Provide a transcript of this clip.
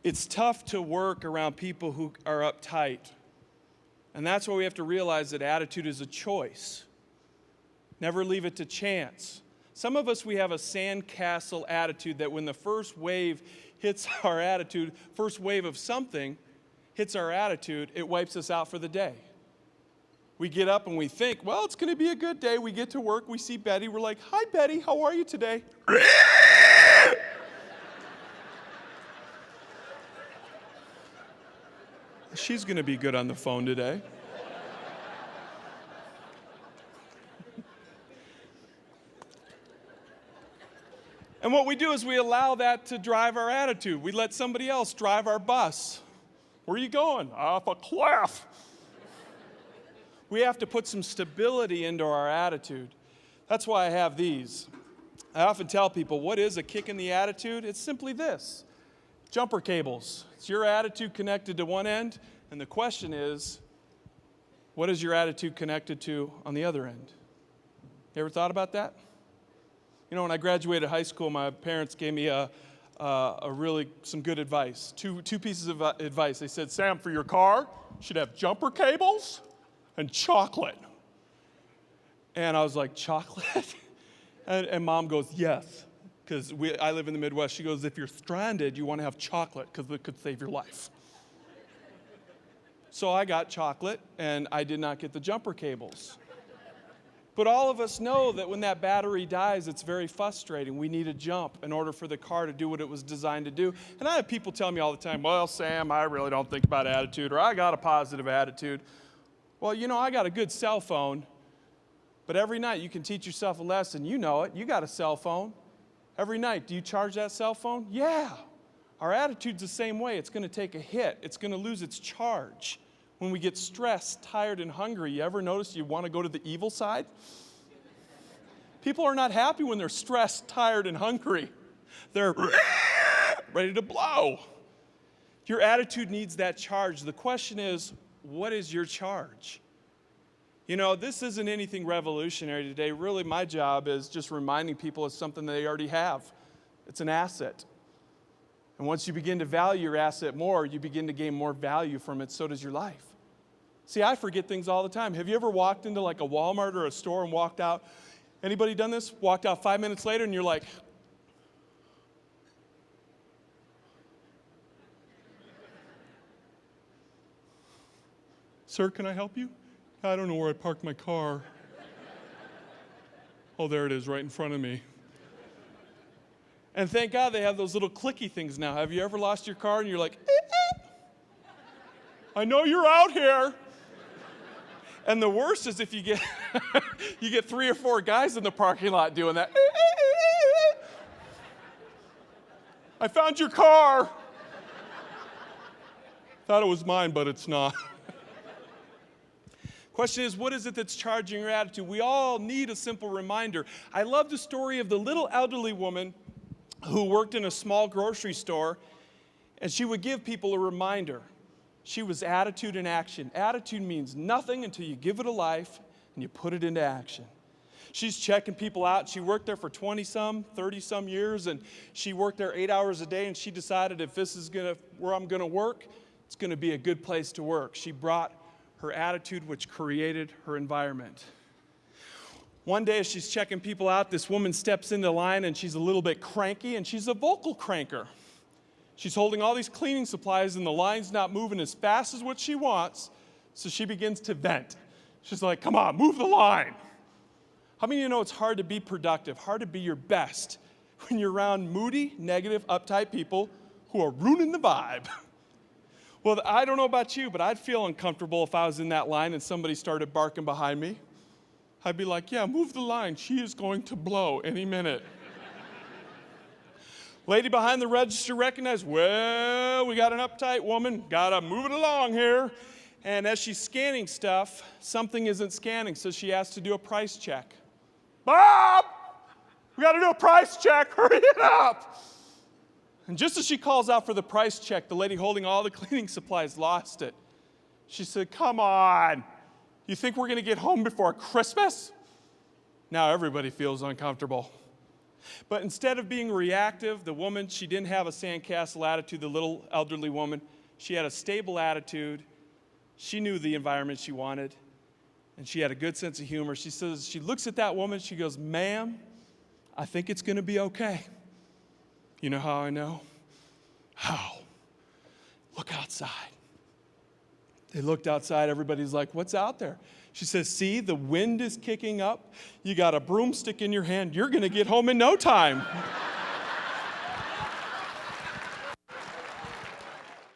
It's tough to work around people who are uptight. And that's why we have to realize that attitude is a choice. Never leave it to chance. Some of us, we have a sandcastle attitude that when the first wave hits our attitude, first wave of something hits our attitude, it wipes us out for the day. We get up and we think, well, it's going to be a good day. We get to work, we see Betty, we're like, hi, Betty, how are you today? She's going to be good on the phone today. And what we do is we allow that to drive our attitude. We let somebody else drive our bus. Where are you going? Off a cliff. We have to put some stability into our attitude. That's why I have these. I often tell people, what is a kick in the attitude? It's simply this. Jumper cables. It's your attitude connected to one end, and the question is, what is your attitude connected to on the other end? You ever thought about that? You know, when I graduated high school, my parents gave me some good advice. Two pieces of advice. They said, Sam, for your car, you should have jumper cables and chocolate. And I was like, chocolate? and Mom goes, yes, because I live in the Midwest. She goes, if you're stranded, you want to have chocolate because it could save your life. So I got chocolate, and I did not get the jumper cables. But all of us know that when that battery dies, it's very frustrating. We need a jump in order for the car to do what it was designed to do. And I have people tell me all the time, well, Sam, I really don't think about attitude, or I got a positive attitude. Well, you know, I got a good cell phone, but every night you can teach yourself a lesson. You know it. You got a cell phone. Every night, do you charge that cell phone? Yeah. Our attitude's the same way. It's going to take a hit. It's going to lose its charge. When we get stressed, tired, and hungry, you ever notice you want to go to the evil side? People are not happy when they're stressed, tired, and hungry. They're ready to blow. Your attitude needs that charge. The question is, what is your charge? You know, this isn't anything revolutionary today. Really, my job is just reminding people of something they already have. It's an asset. And once you begin to value your asset more, you begin to gain more value from it, so does your life. See, I forget things all the time. Have you ever walked into like a Walmart or a store and walked out? Anybody done this? Walked out 5 minutes later and you're like, sir, can I help you? I don't know where I parked my car. Oh, there it is, right in front of me. And thank God they have those little clicky things now. Have you ever lost your car and you're like, I know you're out here. And the worst is if you get you get 3 or 4 guys in the parking lot doing that. I found your car. Thought it was mine, but it's not. Question is, what is it that's charging your attitude? We all need a simple reminder. I love the story of the little elderly woman who worked in a small grocery store, and she would give people a reminder. She was attitude in action. Attitude means nothing until you give it a life and you put it into action. She's checking people out. She worked there for 20-some, 30-some years, and she worked there 8 hours a day, and she decided if this is where I'm going to work, it's going to be a good place to work. She brought her attitude, which created her environment. One day as she's checking people out, this woman steps into line, and she's a little bit cranky, and she's a vocal cranker. She's holding all these cleaning supplies, and the line's not moving as fast as what she wants, so she begins to vent. She's like, come on, move the line. How many of you know it's hard to be productive, hard to be your best when you're around moody, negative, uptight people who are ruining the vibe? Well, I don't know about you, but I'd feel uncomfortable if I was in that line and somebody started barking behind me. I'd be like, yeah, move the line. She is going to blow any minute. Lady behind the register recognized, well, we got an uptight woman, gotta move it along here. And as she's scanning stuff, something isn't scanning, so she has to do a price check. Bob, we gotta do a price check, hurry it up. And just as she calls out for the price check, the lady holding all the cleaning supplies lost it. She said, come on, you think we're gonna get home before Christmas? Now everybody feels uncomfortable. But instead of being reactive, the woman, she didn't have a sandcastle attitude, the little elderly woman. She had a stable attitude. She knew the environment she wanted, and she had a good sense of humor. She says, she looks at that woman, she goes, "Ma'am, I think it's going to be okay." You know how I know? How? Look outside. They looked outside. Everybody's like, "What's out there?" She says, "See, the wind is kicking up. You got a broomstick in your hand. You're going to get home in no time."